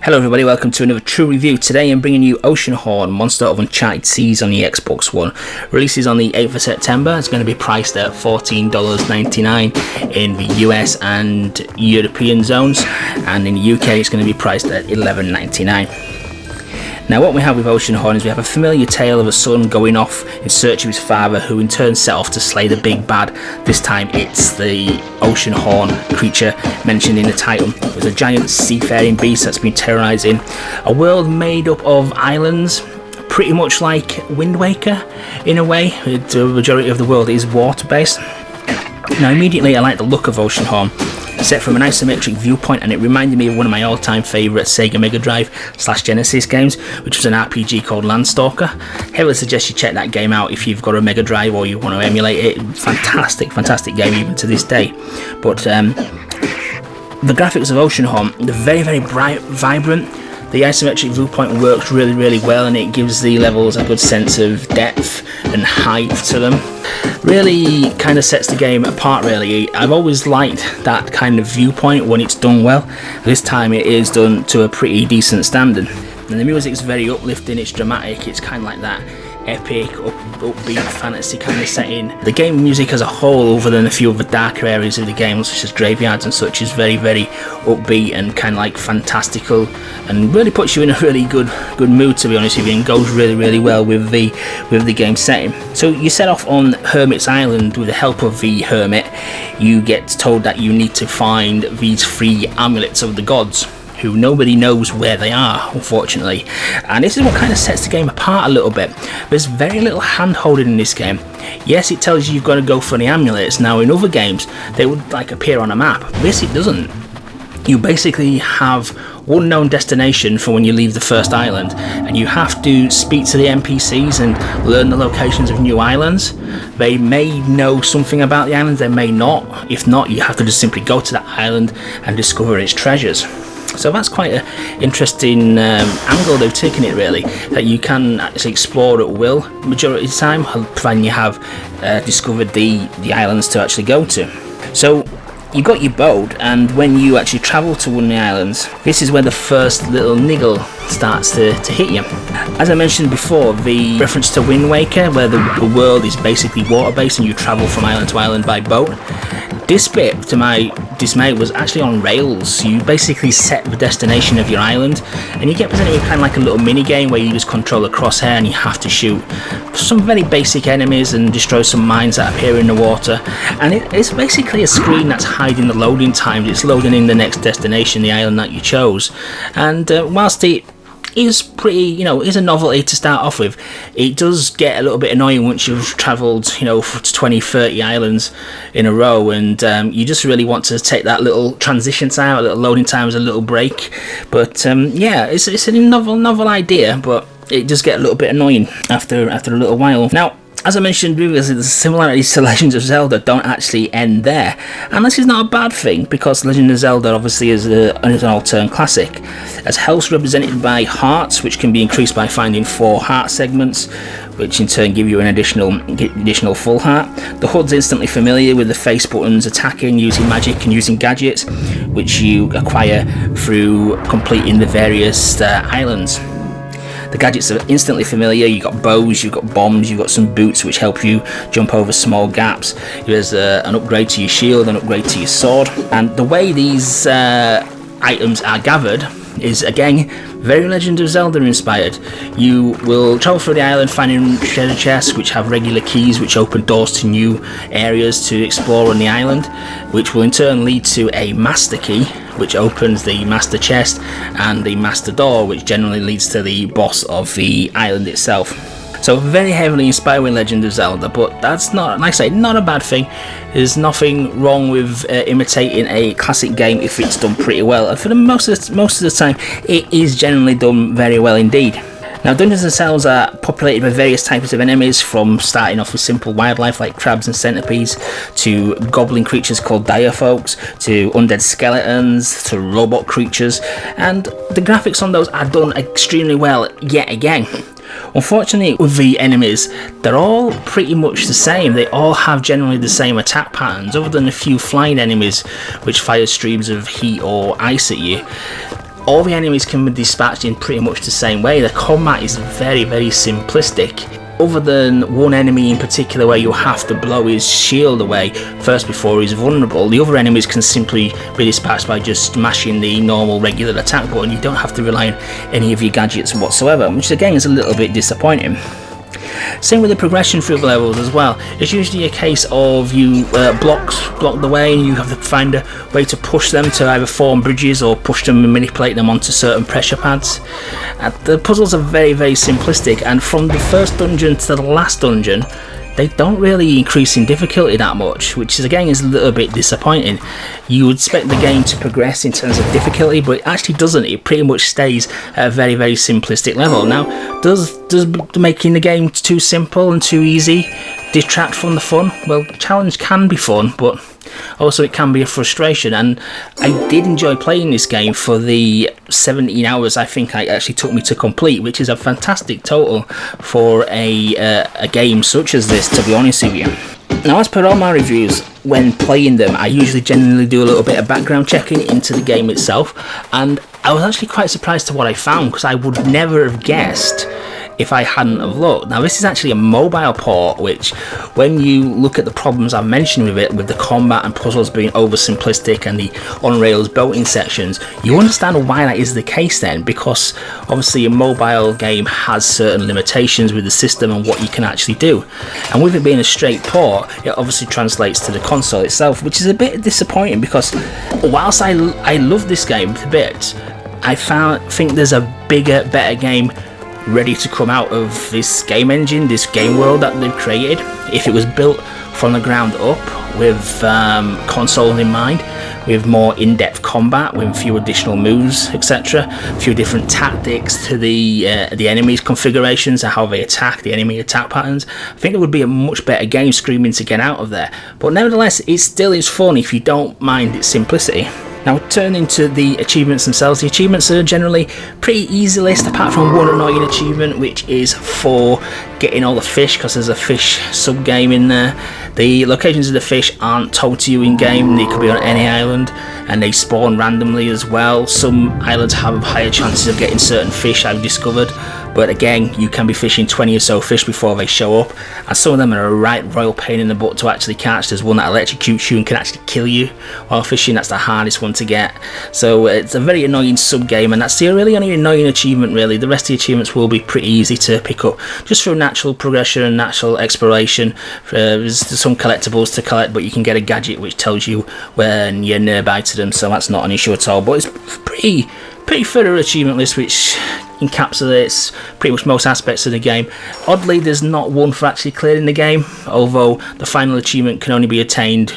Hello everybody, welcome to another true review. Today I'm bringing you Oceanhorn, Monster of Uncharted Seas on the Xbox One. Releases on the 8th of September. It's going to be priced at $14.99 in the US and European zones, and in the UK it's going to be priced at $11.99. Now what we have with Oceanhorn is we have a familiar tale of a son going off in search of his father, who in turn set off to slay the big bad. This time it's the Oceanhorn creature mentioned in the title. It's a giant seafaring beast that's been terrorising a world made up of islands, pretty much like Wind Waker in a way. The majority of the world is water based. Now immediately I like the look of Oceanhorn, set from an isometric viewpoint, and it reminded me of one of my all-time favourite Sega Mega Drive / Genesis games, which was an RPG called Landstalker. Heavily suggest you check that game out if you've got a Mega Drive or you want to emulate it. Fantastic game even to this day. But the graphics of Oceanhorn, they're very bright, vibrant. The isometric viewpoint works really well, and it gives the levels a good sense of depth and height to them. Really kind of sets the game apart really. I've always liked that kind of viewpoint when it's done well. This time it is done to a pretty decent standard. And the music's very uplifting, it's dramatic, it's kind of like that epic, upbeat fantasy kind of setting. The game music as a whole, other than a few of the darker areas of the game such as graveyards and such, is very upbeat and kind of like fantastical, and really puts you in a really good mood, to be honest with you, and goes really well with the game setting. So you set off on Hermit's Island with the help of the Hermit. You get told that you need to find these 3 amulets of the gods, who nobody knows where they are, unfortunately. And this is what kind of sets the game apart a little bit. There's very little hand-holding in this game. Yes, it tells you you've got to go for the amulets. Now in other games they would like appear on a map. This it doesn't. You basically have one known destination for when you leave the first island, and you have to speak to the NPCs and learn the locations of new islands. They may know something about the islands, they may not. If not, you have to just simply go to that island and discover its treasures. So that's quite an interesting angle they've taken it, really, that you can actually explore at will majority of the time, providing you have discovered the islands to actually go to. So you got your boat, and when you actually travel to one of the islands, this is where the first little niggle starts to hit you. As I mentioned before, the reference to Wind Waker, where the world is basically water based and you travel from island to island by boat, this bit, to my dismay, was actually on rails. You basically set the destination of your island, and you get presented with kind of like a little mini game where you just control a crosshair and you have to shoot some very basic enemies and destroy some mines that appear in the water. And it's basically a screen that's hiding the loading times. It's loading in the next destination, the island that you chose. And whilst it is pretty, is a novelty to start off with, it does get a little bit annoying once you've travelled, 20-30 islands in a row, and you just really want to take that little transition time, a little loading time as a little break. But yeah, it's a novel idea, but it does get a little bit annoying after a little while. Now, as I mentioned previously, the similarities to Legend of Zelda don't actually end there, and this is not a bad thing, because Legend of Zelda obviously is an all-turn classic. As health represented by hearts, which can be increased by finding 4 heart segments, which in turn give you an additional full heart. The HUD's instantly familiar with the face buttons, attacking, using magic and using gadgets, which you acquire through completing the various islands. The gadgets are instantly familiar. You've got bows, you've got bombs, you've got some boots which help you jump over small gaps. There's an upgrade to your shield, an upgrade to your sword. And the way these items are gathered is, again, very Legend of Zelda inspired. You will travel through the island finding treasure chests which have regular keys which open doors to new areas to explore on the island, which will in turn lead to a master key which opens the master chest, and the master door which generally leads to the boss of the island itself. So very heavily inspired with Legend of Zelda, but that's not, like I say, not a bad thing. There's nothing wrong with imitating a classic game if it's done pretty well, and for most of the time it is generally done very well indeed. Now, dungeons themselves are populated by various types of enemies, from starting off with simple wildlife like crabs and centipedes, to goblin creatures called direfolks, to undead skeletons, to robot creatures, and the graphics on those are done extremely well yet again. Unfortunately, with the enemies, they're all pretty much the same. They all have generally the same attack patterns, other than a few flying enemies which fire streams of heat or ice at you. All the enemies can be dispatched in pretty much the same way. The combat is very, very simplistic. Other than one enemy in particular where you have to blow his shield away first before he's vulnerable, the other enemies can simply be dispatched by just smashing the normal regular attack button. You don't have to rely on any of your gadgets whatsoever, which again is a little bit disappointing. Same with the progression through the levels as well. It's usually a case of you block the way, and you have to find a way to push them to either form bridges or push them and manipulate them onto certain pressure pads. The puzzles are very, very simplistic, and from the first dungeon to the last dungeon, they don't really increase in difficulty that much, which is again is a little bit disappointing. You would expect the game to progress in terms of difficulty, but it actually doesn't. It pretty much stays at a very, very simplistic level. Now, does making the game too simple and too easy detract from the fun? Well, the challenge can be fun, but also it can be a frustration, and I did enjoy playing this game for the 17 hours I think it actually took me to complete, which is a fantastic total for a game such as this, to be honest with you. Now, as per all my reviews, when playing them, I usually generally do a little bit of background checking into the game itself, and I was actually quite surprised to what I found, because I would never have guessed if I hadn't have looked. Now, this is actually a mobile port, which when you look at the problems I've mentioned with it, with the combat and puzzles being oversimplistic and the on-rails boating sections, you understand why that is the case then, because obviously a mobile game has certain limitations with the system and what you can actually do, and with it being a straight port, it obviously translates to the console itself, which is a bit disappointing, because whilst I love this game a bit, I think there's a bigger, better game ready to come out of this game engine, this game world that they've created. If it was built from the ground up with console in mind, with more in-depth combat, with a few additional moves, etc., a few different tactics to the enemy's configurations and how they attack, the enemy attack patterns, I think it would be a much better game screaming to get out of there. But nevertheless, it still is fun if you don't mind its simplicity. Now, turning to the achievements themselves, the achievements are generally pretty easy list, apart from one annoying achievement, which is for getting all the fish, because there's a fish sub-game in there. The locations of the fish aren't told to you in-game, they could be on any island, and they spawn randomly as well. Some islands have higher chances of getting certain fish, I've discovered, but again, you can be fishing 20 or so fish before they show up, and some of them are a right royal pain in the butt to actually catch. There's one that electrocutes you and can actually kill you while fishing. That's the hardest one to get, so it's a very annoying sub-game, and that's the really only annoying achievement really. The rest of the achievements will be pretty easy to pick up, just through natural progression and natural exploration. There's some collectibles to collect, but you can get a gadget which tells you when you're nearby to them, so that's not an issue at all. But it's pretty thorough achievement list, which encapsulates pretty much most aspects of the game. Oddly, there's not one for actually clearing the game, although the final achievement can only be attained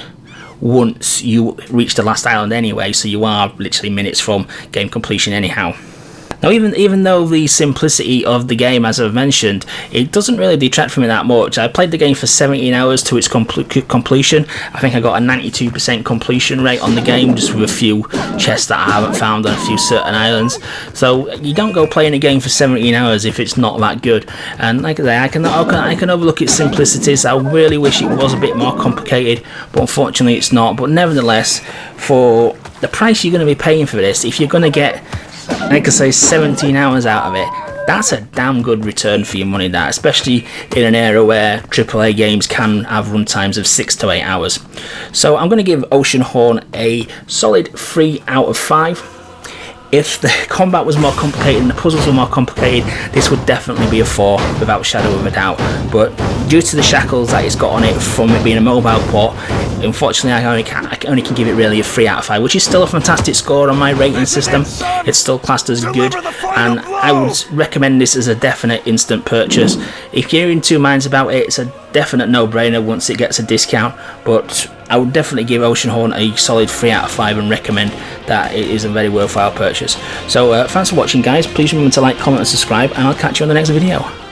once you reach the last island anyway, so you are literally minutes from game completion anyhow. Now, even though the simplicity of the game, as I've mentioned, it doesn't really detract from it that much. I played the game for 17 hours to its completion. I think I got a 92% completion rate on the game, just with a few chests that I haven't found on a few certain islands. So you don't go playing a game for 17 hours if it's not that good. And like I say, I can overlook its simplicities. I really wish it was a bit more complicated, but unfortunately it's not. But nevertheless, for the price you're going to be paying for this, if you're going to get, like I say, 17 hours out of it, that's a damn good return for your money, that, especially in an era where AAA games can have runtimes of 6 to 8 hours. So I'm going to give Oceanhorn a solid 3 out of 5. If the combat was more complicated and the puzzles were more complicated, this would definitely be a 4 without shadow of a doubt. But due to the shackles that it's got on it from it being a mobile port, unfortunately I only can give it really a 3 out of 5, which is still a fantastic score on my rating system. It's still classed as good, and I would recommend this as a definite instant purchase. If you're in two minds about it, it's a definite no-brainer once it gets a discount, but I would definitely give Oceanhorn a solid 3 out of 5 and recommend that it is a very worthwhile purchase. So thanks for watching, guys. Please remember to like, comment and subscribe, and I'll catch you on the next video.